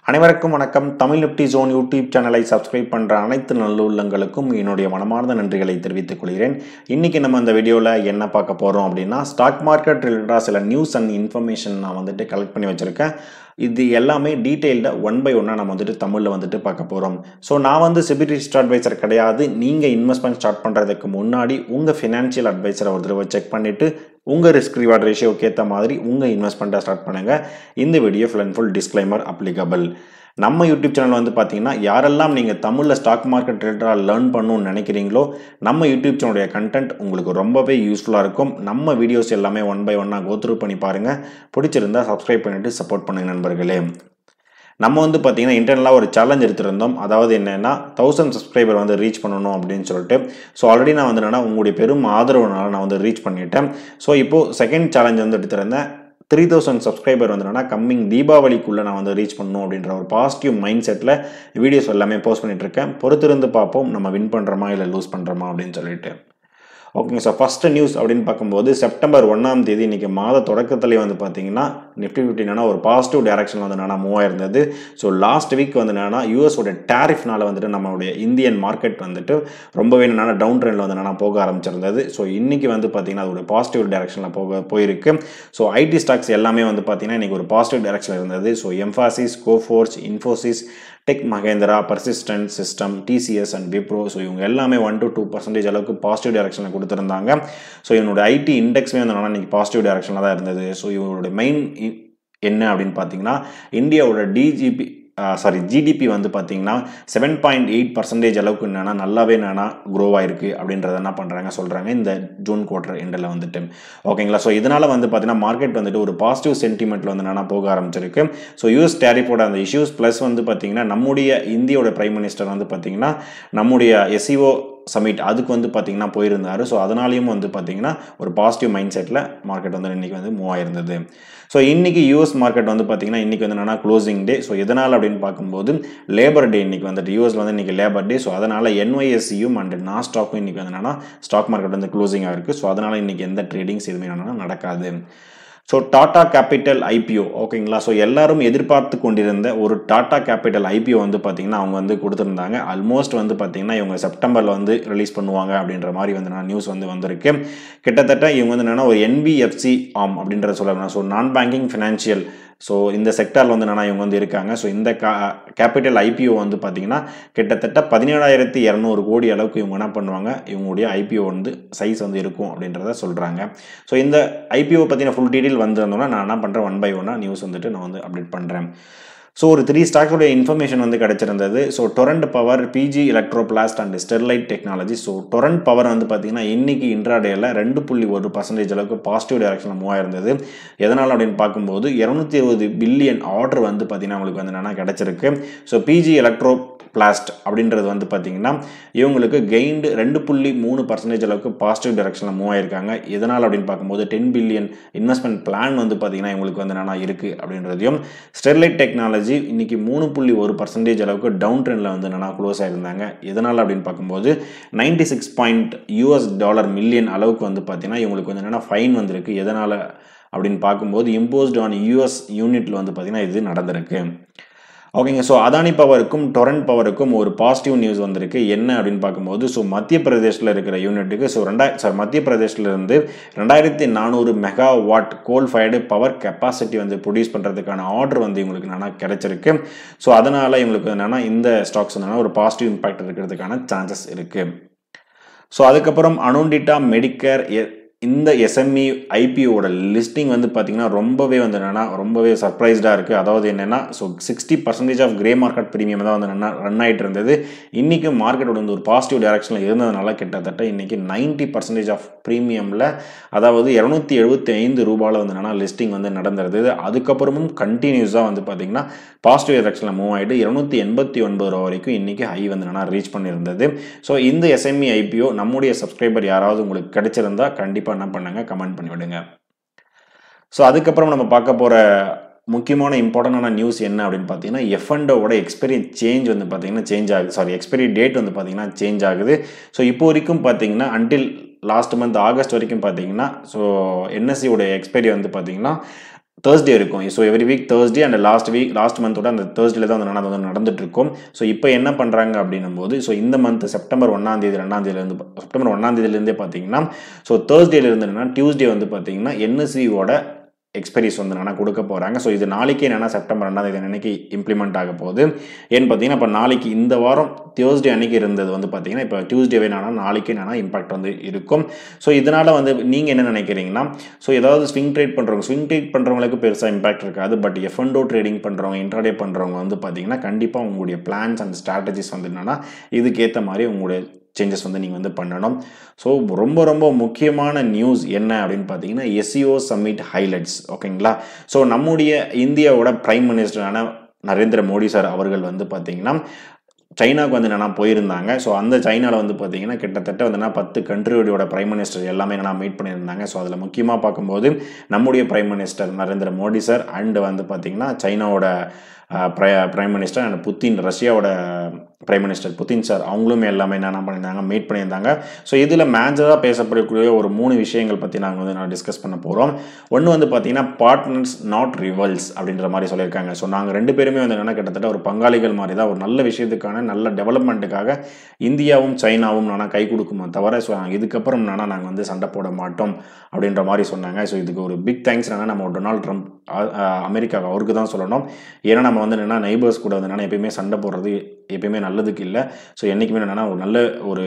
அனைவருக்கும் வணக்கம். Tamil Nifty zone YouTube சேனலை சப்ஸ்கிரைப் பண்ணுற அனைத்து நல்லுள்ளங்களுக்கும் என்னுடைய மனமார்ந்த நன்றிகளை தெரிவித்துக் கொள்கிறேன். இன்றைக்கி நம்ம இந்த வீடியோவில் என்ன பார்க்க போகிறோம் அப்படின்னா, ஸ்டாக் மார்க்கெட் ரிலேட்டடாக சில நியூஸ் அண்ட் இன்ஃபர்மேஷன் நான் கலெக்ட் பண்ணி வச்சுருக்கேன். இது எல்லாமே டீட்டெயில்டாக ஒன் பை ஒன்னாக நம்ம தமிழில் பார்க்க போகிறோம். ஸோ நான் செபி ரிஜிஸ்டர்ட் அட்வைசர் கிடையாது. நீங்கள் இன்வெஸ்ட்மெண்ட் ஸ்டார்ட் பண்ணுறதுக்கு முன்னாடி உங்கள் ஃபினான்ஷியல் அட்வைசரை ஒரு தடவை செக் பண்ணிவிட்டு உங்கள் ரிஸ்க் ரிவார்ட் ரேஷியோக்கு ஏற்ற மாதிரி உங்கள் இன்வெஸ்ட்மெண்ட்டை ஸ்டார்ட் பண்ணுங்கள். இந்த video full and full disclaimer applicable. நம்ம யூடியூப் சேனல் பார்த்தீங்கன்னா, யாரெல்லாம் நீங்கள் தமிழில் ஸ்டாக் மார்க்கெட் ரிலேட்டடாக லேர்ன் பண்ணணும்னு நினைக்கிறீங்களோ, நம்ம யூடியூப் சேனலுடைய கண்டென்ட் உங்களுக்கு ரொம்பவே யூஸ்ஃபுல்லாக இருக்கும். நம்ம வீடியோஸ் எல்லாமே ஒன் பை ஒன்னாக கோத்ரூ பண்ணி பாருங்கள். பிடிச்சிருந்தால் சப்ஸ்கிரைப் பண்ணிவிட்டு சப்போர்ட் பண்ணுங்கள் நண்பர்களே. நம்ம பார்த்தீங்கன்னா இன்டர்னலாக ஒரு சேலஞ்ச் எடுத்துருந்தோம். அதாவது என்னென்னா 1000 சப்ஸ்கிரைபர் ரீச் பண்ணணும் அப்படின்னு சொல்லிட்டு. ஸோ ஆல்ரெடி நான் என்னென்னா உங்களுடைய பெரும் ஆதரவுனால நான் ரீச் பண்ணிட்டேன். ஸோ இப்போது செகண்ட் சேலஞ்ச் எடுத்துருந்தேன். 3000 சப்ஸ்கிரைபர் என்னன்னா கம்மிங் தீபாவளிக்குள்ளே நான் ரீச் பண்ணணும் அப்படின்ற ஒரு பாசிட்டிவ் மைண்ட் செட்டில் வீடியோஸ் எல்லாமே போஸ்ட் பண்ணிட்டு இருக்கேன். பொறுத்திருந்து பார்ப்போம் நம்ம வின் பண்ணுறோமா இல்லை லூஸ் பண்ணுறோமா அப்படின்னு சொல்லிட்டு. ஓகேங்க சார், ஃபஸ்ட்டு நியூஸ் அப்படின்னு பார்க்கும்போது செப்டம்பர் 1ஆம் தேதி இன்றைக்கி மாத தொடக்கத்திலே பார்த்தீங்கன்னா நிஃப்டி 50 என்னன்னா ஒரு பாசிட்டிவ் டைரக்ஷனில் என்னன்னா மூவ் ஆயிருந்தது. ஸோ லாஸ்ட் வீக் என்னன்னா யூஎஸோட டேரிஃப்னால நம்மளுடைய இந்தியன் மார்க்கெட் ரொம்பவே என்னன்னா டவுன் ட்ரெண்டில் என்னன்னா போக ஆரம்பிச்சிருந்தது. ஸோ இன்றைக்கி பார்த்தீங்கன்னா அது ஒரு பாசிட்டிவ் டைரக்ஷனில் போயிருக்கு. ஸோ ஐடி ஸ்டாக்ஸ் எல்லாமே பார்த்தீங்கன்னா இன்றைக்கி ஒரு பாசிட்டிவ் டைரக்ஷனில் இருந்தது. So Mphasis, Coforge, Infosys, Tech Mahindra, Persistent System, TCS and Wipro, so இவங்க எல்லாமே 1 to 2% அளவுக்கு பாசிட்டிவ் டைரக்ஷனில் கொடுத்துருந்தாங்க. ஸோ இவனோட ஐடி இண்டெக்ஸுமே இன்றைக்கி பாசிட்டிவ் டைரக்ஷனில் தான் இருந்தது. ஸோ இவங்களோட மெயின் என்ன அப்படின்னு பார்த்தீங்கன்னா, இந்தியாவோட ஜிடிபி பார்த்தீங்கன்னா 7.8% அளவுக்கு என்னன்னா நல்லாவே என்னன்னா க்ரோவ் ஆயிருக்கு அப்படின்றத என்ன பண்ணுறாங்க சொல்கிறாங்க இந்த ஜூன் குவார்டர் எண்டில் ஓகேங்களா. ஸோ இதனால் பார்த்தீங்கன்னா மார்க்கெட் ஒரு பாசிட்டிவ் சென்டிமெண்ட்டில் என்னன்னா போக ஆரம்பிச்சிருக்கு. ஸோ யூஎஸ் டேரிஃபோட அந்த இஷ்யூஸ் ப்ளஸ் பார்த்தீங்கன்னா நம்முடைய இந்தியோட பிரைம் மினிஸ்டர் பார்த்தீங்கன்னா நம்முடைய எஸ்இஓ சமிட் அதுக்கு பார்த்தீங்கன்னா போயிருந்தார். ஸோ அதனாலையும் பார்த்தீங்கன்னா ஒரு பாசிட்டிவ் மைண்ட் செட்டில் மார்க்கெட் இன்றைக்கி மூவ் ஆயிருந்தது. ஸோ இன்றைக்கி யூஎஸ் மார்க்கெட் பார்த்தீங்கன்னா இன்றைக்கி என்னென்னா க்ளோசிங் டே. ஸோ எதனால் அப்படின்னு பார்க்கும்போது லேபர் டே இன்றைக்கி யூஎஸில் இன்றைக்கி லேபர் டே. ஸோ அதனால் என்ஒய்எஸ்சியும் அண்ட் நாஸ்டாக்கும் இன்றைக்கி என்னென்னா ஸ்டாக் மார்க்கெட் க்ளோசிங்காக இருக்குது. ஸோ அதனால் இன்றைக்கி எந்த ட்ரேடிங்ஸ் எதுவுமே என்னென்னா நடக்காது. ஸோ டாடா கேபிட்டல் ஐபிஓ ஓகேங்களா. ஸோ எல்லாரும் எதிர்பார்த்து கொண்டிருந்த ஒரு டாடா கேபிட்டல் ஐபிஓ பார்த்தீங்கன்னா அவங்க கொடுத்துருந்தாங்க. ஆல்மோஸ்ட் பார்த்தீங்கன்னா இவங்க செப்டம்பரில் ரிலீஸ் பண்ணுவாங்க அப்படின்ற மாதிரி நியூஸ் வந்திருக்கு. கிட்டத்தட்ட இவங்க என்னென்னா ஒரு என்பிஎஃப்சி ஆம் அப்படின்றத சொல்லலாம். ஸோ நான் பேங்கிங் ஃபினான்ஷியல், ஸோ இந்த செக்டாரில் என்னென்னா இவங்க இருக்காங்க. ஸோ இந்த கேபிட்டல் ஐபிஓ பார்த்தீங்கன்னா கிட்டத்தட்ட 17,200 கோடி அளவுக்கு இவங்க என்ன பண்ணுவாங்க, இவங்களுடைய ஐபிஓ சைஸ் இருக்கும் அப்படின்றத சொல்கிறாங்க. ஸோ இந்த ஐபிஓ பற்றின ஃபுல் டீட்டெயில் வந்திருந்தோன்னா நான் என்ன பண்ணுறேன் ஒன் பை ஒன்னாக நியூஸ் நான் அப்டேட் பண்ணுறேன். ஸோ ஒரு 3 ஸ்டாக்ஸோடைய இன்ஃபர்மேஷன் கிடச்சிருந்தது. So Torrent Power, PG Electroplast and Sterlite Technology. So Torrent Power பார்த்தீங்கன்னா இன்றைக்கி இன்ட்ராடேயில் 2.1% அளவுக்கு பாசிட்டிவ் டைரக்ஷனில் மூவ் ஆயிருந்தது. எதனால் அப்படின்னு பார்க்கும்போது 220 பில்லியன் ஆர்டர் பார்த்தீங்கன்னா உங்களுக்கு என்னென்னா கிடச்சிருக்கு. ஸோ பிஜி எலக்ட்ரோபிளாஸ்ட் அப்படின்றது பார்த்தீங்கன்னா இவங்களுக்கு கெயின்டு 2.3% அளவுக்கு பாசிட்டிவ் டைரக்ஷனில் மூவ் ஆயிருக்காங்க. எதனால் அப்படின்னு பார்க்கும்போது 10 பில்லியன் இன்வெஸ்ட்மெண்ட் பிளான் பார்த்தீங்கன்னா இவங்களுக்கு என்னென்னா இருக்குது அப்படின்றதையும், ஸ்டெர்லைட் டெக்னாலஜி இன்னைக்கு 3.1% அளவுக்கு டவுன் ட்ரெண்டில் என்னன்னா க்ளோஸ் ஆயிருந்தாங்க. எதனால் அப்படின்னு பார்க்கும்போது $96 மில்லியன் அளவுக்கு பார்த்தீங்கன்னா இவங்களுக்கு என்னென்னா ஃபைன் வந்திருக்கு. எதனால் அப்படின்னு பார்க்கும்போது இம்போஸ்ட் ஆன் யூஎஸ் யூனிட்டில் பார்த்தீங்கன்னா இது நடந்திருக்கு. ஓகேங்க. ஸோ அதானி பவருக்கும் டொரண்ட் பவருக்கும் ஒரு பாசிட்டிவ் நியூஸ் வந்திருக்கு. என்ன அப்படின்னு பார்க்கும்போது ஸோ மத்திய பிரதேசில் இருக்கிற யூனிட்டுக்கு மத்திய பிரதேசில் இருந்து 2400 மெகாவாட் கோல் ஃபயர்டு பவர் கெப்பாசிட்டி ப்ரொடியூஸ் பண்ணுறதுக்கான ஆர்டர் இவங்களுக்கு என்னென்னா கிடைச்சிருக்கு. ஸோ அதனால் இவங்களுக்கு என்னென்னா இந்த ஸ்டாக்ஸ் ஒரு பாசிட்டிவ் இம்பாக்ட் இருக்கிறதுக்கான சான்சஸ் இருக்குது. ஸோ அதுக்கப்புறம் அனோண்டிட்டா மெடிக்கேர் இந்த எஸ்எம்இ ஐபிஓட லிஸ்டிங் பார்த்தீங்கன்னா ரொம்பவே என்னென்னா ரொம்பவே சர்ப்ரைஸ்டாக இருக்குது. அதாவது என்னென்னா so 60% of grey market premium தான் என்னென்னா ரன் ஆகிட்டு இருந்தது. இன்றைக்கி மார்க்கெட்டோட ஒரு பாசிட்டிவ் டைரக்ஷனில் இருந்ததுனால கிட்டத்தட்ட இன்றைக்கி 90% ஆஃப் ப்ரீமியமில், அதாவது $275 என்னென்னா லிஸ்டிங் நடந்திருந்தது. அதுக்கப்புறமும் கண்டினியூஸாக பார்த்தீங்கன்னா பாசிட்டிவ் டைரக்ஷனில் மூவ் ஆகிட்டு $289 வரைக்கும் இன்றைக்கி ஹை என்னென்னா ரீச் பண்ணியிருந்தது. ஸோ இந்த எஸ்எம்இ ஐபிஓ நம்முடைய சப்ஸ்கிரைபர் யாராவது உங்களுக்கு கிடைச்சிருந்தா கண்டிப்பாக என்ன பண்ணுங்க கமெண்ட் பண்ணி விடுங்க. ஸோ அதுக்கப்புறம் நம்ம பார்க்க போகிற முக்கியமான இம்பார்ட்டண்டான நியூஸ் என்ன அப்படின்னு பார்த்தீங்கன்னா, எஃப்என்டோட எக்ஸ்பைரி சேஞ்ச் பார்த்தீங்கன்னா எக்ஸ்பைரி டேட் பார்த்தீங்கன்னா சேஞ்ச் ஆகுது. ஸோ இப்போ வரைக்கும் பார்த்தீங்கன்னா அன்டில் லாஸ்ட் மந்த் ஆகஸ்ட் வரைக்கும் பார்த்தீங்கன்னா ஸோ என்எஸ்சியோட எக்ஸ்பைரி பார்த்தீங்கன்னா தேர்ஸ்டே இருக்கும். So every week Thursday and last மந்தோட அந்த தேர்ஸ்டேல தான் வந்து நடந்துட்டு இருக்கும். ஸோ இப்போ என்ன பண்ணுறாங்க அப்படின்னும் போது, ஸோ இந்த மந்த் செப்டம்பர் 1 செப்டம்பர் 1 பார்த்தீங்கன்னா, ஸோ தேர்ஸ்டேலேருந்து என்னன்னா டியூஸ்டே வந்து பார்த்தீங்கன்னா என்எஸ்சியோட எக்ஸ்பைரிஸ் வந்து என்னென்னா கொடுக்க போகிறாங்க. ஸோ இது நாளைக்கு என்னென்னா செப்டம்பர் 2 அன்னைக்கு இம்ப்ளிமெண்ட் ஆக போகுது. ஏன்னு பார்த்தீங்கன்னா இப்போ நாளைக்கு இந்த வாரம் தேர்ஸ்டே அன்னைக்கு இருந்தது வந்து பார்த்தீங்கன்னா இப்போ டியூஸ்டேவே நாளைக்கு என்னென்னா இம்பாக்ட் வந்து இருக்கும். ஸோ இதனால் வந்து நீங்கள் என்ன நினைக்கிறீங்கன்னா, ஸோ ஏதாவது ஸ்விங் ட்ரேட் பண்ணுறவங்களுக்கு பெருசாக இம்பாக்ட் இருக்காது. பட் F&O ட்ரேடிங் பண்ணுறவங்க, இன்ட்ராடே பண்ணுறவங்க வந்து பார்த்தீங்கன்னா கண்டிப்பாக உங்களுடைய பிளான்ஸ் அண்ட் ஸ்ட்ராட்டஜிஸ் வந்து என்னென்னா இதுக்கேற்ற மாதிரி உங்களுடைய சேஞ்சஸ் வந்து நீங்கள் வந்து பண்ணணும். ஸோ ரொம்ப ரொம்ப முக்கியமான நியூஸ் என்ன அப்படின்னு பார்த்தீங்கன்னா SEO சம்மிட் ஹைலைட்ஸ். ஓகேங்களா? ஸோ நம்முடைய இந்தியாவோட பிரைம் மினிஸ்டரான நரேந்திர மோடி சார் அவர்கள் வந்து பார்த்தீங்கன்னா சைனாவுக்கு வந்து என்னென்னா போயிருந்தாங்க. ஸோ அந்த சைனாவில் வந்து பார்த்தீங்கன்னா கிட்டத்தட்ட வந்து 10 கண்ட்ரியோட பிரைம் மினிஸ்டர் எல்லாமே என்னென்னா மீட் பண்ணியிருந்தாங்க. ஸோ அதில் முக்கியமாக பார்க்கும்போது நம்முடைய prime minister Narendra Modi sir and வந்து பார்த்தீங்கன்னா சைனாவோட பிரைம் மினிஸ்டர் அண்ட் புத்தின், ரஷ்யாவோட பிரைம் மினிஸ்டர் புத்தின் சார் அவங்களுமே எல்லாமே என்னென்ன பண்ணியிருந்தாங்க, மீட் பண்ணியிருந்தாங்க. ஸோ இதில் மேஜராக பேசப்படக்கூடிய ஒரு 3 விஷயங்கள் பற்றி நாங்கள் வந்து டிஸ்கஸ் பண்ண போகிறோம். ஒன்று வந்து பார்த்தீங்கன்னா பார்ட்னர்ஸ் நாட் ரிவல்ஸ் அப்படின்ற மாதிரி சொல்லியிருக்காங்க. ஸோ நாங்கள் 2 பேருமே வந்து என்னென்னா கிட்டத்தட்ட ஒரு பங்காளிகள் மாதிரி தான். ஒரு நல்ல விஷயத்துக்கான நல்ல டெவலப்மெண்ட்டுக்காக இந்தியாவும் சைனாவும் கை கொடுக்குமா தவிர ஸோ இதுக்கப்புறம் நாங்கள் வந்து சண்டை போட மாட்டோம் அப்படின்ற மாதிரி சொன்னாங்க. ஸோ இதுக்கு ஒரு பிக் தேங்க்ஸ் நம்ம டொனால்ட் ட்ரம்ப் அமெரிக்காவுக்கு அவருக்கு தான் சொல்லணும். ஏன்னா நம்ம வந்து என்னென்னா நெய்பர்ஸ் கூட வந்து எப்பயுமே சண்டை போடுறது எப்பயுமே நல்லதுக்கு இல்லை. ஸோ என்றைக்குமே என்னென்னா ஒரு நல்ல ஒரு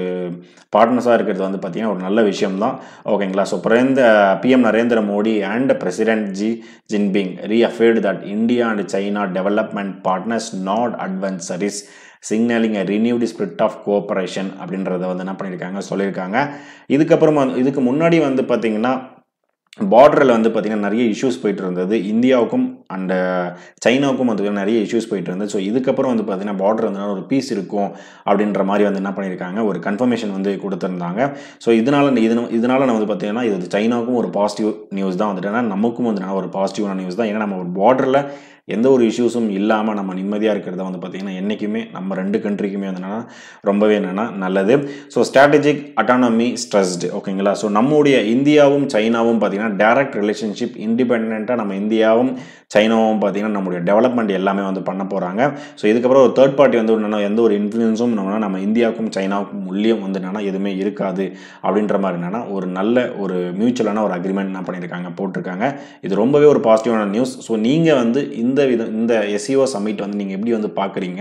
பார்ட்னர்ஸாக இருக்கிறது வந்து பார்த்திங்கன்னா ஒரு நல்ல விஷயம்தான். ஓகேங்களா? So PM Narendra Modi and president Xi Jinping reaffirmed that India and China development partners not adversaries signalling a renewed spirit of cooperation அப்படின்றத வந்து என்ன பண்ணியிருக்காங்க, சொல்லியிருக்காங்க. இதுக்கு முன்னாடி வந்து பார்த்திங்கன்னா பார்டரில் வந்து பார்த்திங்கன்னா நிறைய இஷ்யூஸ் போயிட்டு இருந்தது. இந்தியாவுக்கும் அண்ட் சைனாவுக்கும் வந்து நிறைய இஷ்யூஸ் போயிட்டு இருந்தது. ஸோ இதுக்கப்புறம் வந்து பார்த்திங்கன்னா பார்டர் வந்து ஒரு பீஸ் இருக்கும் அப்படின்ற மாதிரி வந்து என்ன பண்ணியிருக்காங்க, ஒரு கன்ஃபர்மேஷன் வந்து கொடுத்துருந்தாங்க. ஸோ இதனால் நான் வந்து பார்த்திங்கன்னா இது சைனாவுக்கும் ஒரு பாசிட்டிவ் நியூஸ் தான் வந்துட்டு, நமக்கும் வந்து ஒரு பாசிட்டிவான நியூஸ் தான். ஏன்னா நம்ம ஒரு பார்டரில் எந்த ஒரு இஷ்யூஸும் இல்லாமல் நம்ம நிம்மதியாக இருக்கிறத வந்து பார்த்திங்கன்னா என்றைக்குமே நம்ம 2 கண்ட்ரிக்குமே வந்து ரொம்பவே நல்லது. So strategic autonomy stressed. ஓகேங்களா? ஸோ நம்முடைய இந்தியாவும் சைனாவும் பார்த்திங்கன்னா டைரக்ட் ரிலேஷன்ஷிப் இண்டிபெண்ட்டாக நம்ம இந்தியாவும் சைனாவும் பார்த்திங்கன்னா நம்மளுடைய டெவலப்மெண்ட் எல்லாமே வந்து பண்ண போகிறாங்க. ஸோ இதுக்கப்புறம் ஒரு தேர்ட் பார்ட்டி வந்து எந்த ஒரு இன்ஃப்ளூயன்ஸும் நம்ம இந்தியாவுக்கும் சைனாவுக்கும் உள்ளேயும் வந்து எதுவுமே இருக்காது அப்படின்ற மாதிரி ஒரு நல்ல ஒரு மியூச்சுவலான ஒரு அக்ரிமெண்ட் என்ன பண்ணியிருக்காங்க, போட்டிருக்காங்க. இது ரொம்பவே ஒரு பாசிட்டிவான நியூஸ். ஸோ நீங்கள் வந்து இந்த SEO சம்மிட் வந்து நீங்கள் எப்படி வந்து பார்க்குறீங்க,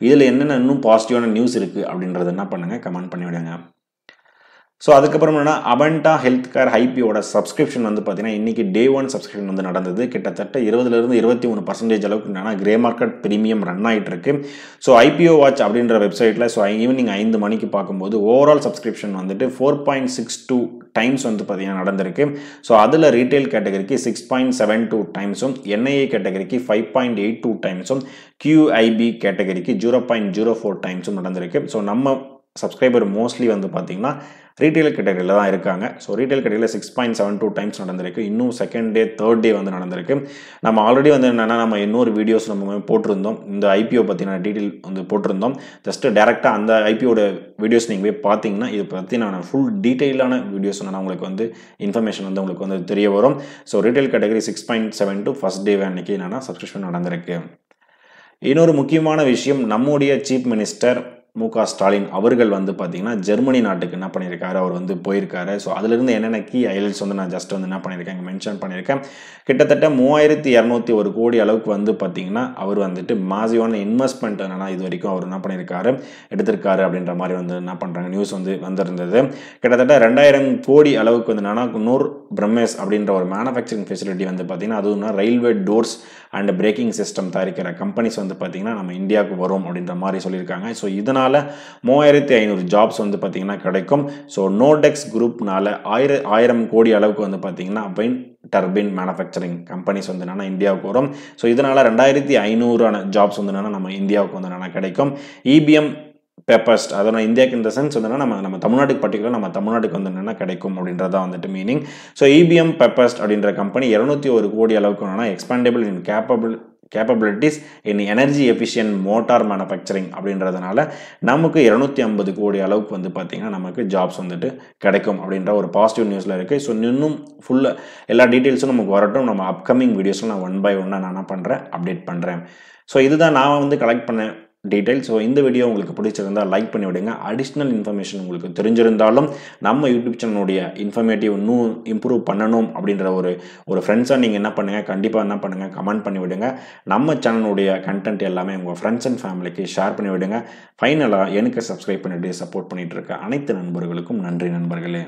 இதில் என்னென்ன இன்னும் பாசிட்டிவான நியூஸ் இருக்குது அப்படின்றத என்ன பண்ணுங்கள், கமெண்ட் பண்ணி விடுங்க. ஸோ அதுக்கப்புறம் என்னன்னா அவண்டா ஹெல்த் கேர் ஐபிஓட சப்ஸ்கிரிப்ஷன் வந்து பார்த்தீங்கன்னா இன்றைக்கி Day 1 சப்ஸ்கிரிப்ஷன் வந்து நடந்தது. கிட்டத்தட்ட 20-23% அளவுக்கு என்னன்னா கிரே மார்க்கெட் ப்ரீமியம் ரன் ஆகிட்டு இருக்கு. ஸோ IPO வாட்ச் அப்படின்ற வெப்சைட்டில் ஸோ ஈவினிங் 5 மணிக்கு பார்க்கும்போது ஓவரால் சப்ஸ்கிரிப்ஷன் வந்துட்டு 4.62 டைம்ஸ் வந்து பார்த்தீங்கன்னா நடந்திருக்கு. ஸோ அதில் ரீட்டைல் கேட்டகரிக்கு 6.72 டைம்ஸும், NIA கேட்டகரிக்கு 5.82 டைம்ஸும், QIB கேட்டகரிக்கு 0.04 டைம்ஸும் நடந்திருக்கு. ஸோ நம்ம சப்ஸ்கிரைபர் மோஸ்ட்லி வந்து பார்த்தீங்கன்னா ரீட்டைல் கேட்டகரியில் தான் இருக்காங்க. ஸோ ரீட்டைல் கேட்டகரியில் 6.72 டைம்ஸ் நடந்திருக்கு. இன்னும் செகண்ட் டே தேர்ட் டே வந்து நடந்திருக்கு. நம்ம ஆல்ரெடி வந்து என்னென்னா நம்ம இன்னொரு வீடியோஸ் நம்ம போட்டிருந்தோம், இந்த IPO பற்றின டீட்டெயில் வந்து போட்டிருந்தோம். ஜஸ்ட்டு டேரெக்டாக அந்த IPOட வீடியோஸ் நீங்கள் போய் பார்த்தீங்கன்னா இதை பற்றி நான் ஃபுல் டீட்டெயிலான வீடியோஸ் உங்களுக்கு வந்து இன்ஃபர்மேஷன் வந்து உங்களுக்கு வந்து தெரிய வரும். So retail category 6.72 first day அன்றைக்கி என்னென்னா சப்ஸ்கிரிப்ஷன் நடந்திருக்கு. இன்னொரு முக்கியமான விஷயம், நம்முடைய சீஃப் மினிஸ்டர் மு.க. ஸ்டாலின் அவர்கள் வந்து பார்த்தீங்கன்னா ஜெர்மனி நாட்டுக்கு என்ன பண்ணியிருக்காரு, அவர் வந்து போயிருக்காரு. ஸோ அதிலிருந்து என்னென்ன கீ ஹைலைட்ஸ் வந்து நான் ஜஸ்ட் வந்து என்ன பண்ணியிருக்கேன், மென்ஷன் பண்ணியிருக்கேன். கிட்டத்தட்ட 3201 கோடி அளவுக்கு வந்து பார்த்தீங்கன்னா அவர் வந்துட்டு மாசிவான இன்வெஸ்ட்மெண்ட் என்னென்னா இது வரைக்கும் அவர் என்ன பண்ணியிருக்காரு, எடுத்திருக்காரு அப்படின்ற மாதிரி வந்து என்ன பண்ணுறாங்க நியூஸ் வந்து வந்திருந்தது. கிட்டத்தட்ட 2000 கோடி அளவுக்கு வந்து என்னன்னா நூர் பிரம்மேஸ் அப்படின்ற ஒரு மேனுஃபேக்சரிங் ஃபெசிலிட்டி வந்து பார்த்தீங்கன்னா அதுவும் railway doors and braking system தயாரிக்கிற கம்பெனிஸ் வந்து பார்த்தீங்கன்னா நம்ம இந்தியாவுக்கு வரும் அப்படின்ற மாதிரி சொல்லியிருக்காங்க. ஸோ இதனால் 3500 ஜாப்ஸ் வந்து பார்த்தீங்கன்னா கிடைக்கும். ஸோ நோடெக்ஸ் குரூப்னால 1000 கோடி அளவுக்கு வந்து பார்த்தீங்கன்னா விண்ட் டர்பின் மேனுஃபேக்சரிங் கம்பெனிஸ் வந்து என்னன்னா இந்தியாவுக்கு வரும். ஸோ இதனால் 2500 ஜாப்ஸ் வந்து என்னன்னா நம்ம இந்தியாவுக்கு வந்து என்னன்னா கிடைக்கும். EBM பேப்பர்ஸ்ட் அதனால் இந்தியாவுக்கு இந்த சென்ஸ் வந்து நம்ம தமிழ்நாட்டுக்கு பர்டிகுலர் நம்ம தமிழ்நாட்டுக்கு வந்து என்னென்னா கிடைக்கும் அப்படின்றத வந்துட்டு மீனிங். ஸோ EBM பேப்பர்ஸ்ட் அப்படின்ற கம்பெனி 201 கோடி அளவுக்கு என்னன்னா எக்ஸ்பேண்டபிள் இன் கேப்பபிலிட்டிஸ் இன் எனர்ஜி எஃபிஷியன்ட் மோட்டார் மேனுஃபேக்சரிங் அப்படின்றதுனால நமக்கு 250 கோடி அளவுக்கு வந்து பார்த்திங்கன்னா நமக்கு ஜாப்ஸ் வந்துட்டு கிடைக்கும் அப்படின்ற ஒரு பாசிட்டிவ் நியூஸில் இருக்குது. ஸோ இன்னும் ஃபுல்லாக எல்லா டீட்டெயில்ஸும் நமக்கு வரட்டும். நம்ம அப்கமிங் வீடியோஸில் நான் 1 by 1 நான் என்ன பண்ணுறேன், அப்டேட் பண்ணுறேன். ஸோ இதுதான் நான் வந்து கலெக்ட் பண்ண டீட்டெயில்ஸ். ஸோ இந்த வீடியோ உங்களுக்கு பிடிச்சிருந்தால் லைக் பண்ணி விடுங்க. அடிஷ்னல் இன்ஃபர்மேஷன் உங்களுக்கு தெரிஞ்சிருந்தாலும் நம்ம யூடியூப் சேனலுடைய இன்ஃபர்மேட்டிவ் இன்னும் இம்ப்ரூவ் பண்ணணும் அப்படின்ற ஒரு ஃப்ரெண்ட்ஸாக நீங்கள் என்ன பண்ணுங்கள், கண்டிப்பாக என்ன பண்ணுங்கள், கமெண்ட் பண்ணி விடுங்க. நம்ம சேனலுடைய கண்டென்ட் எல்லாமே உங்கள் ஃப்ரெண்ட்ஸ் அண்ட் ஃபேமிலிக்கு ஷேர் பண்ணி விடுங்க. ஃபைனலாக எனக்கு சப்ஸ்கிரைப் பண்ணிட்டு சப்போர்ட் பண்ணிகிட்டு இருக்க அனைத்து நண்பர்களுக்கும் நன்றி நண்பர்களே.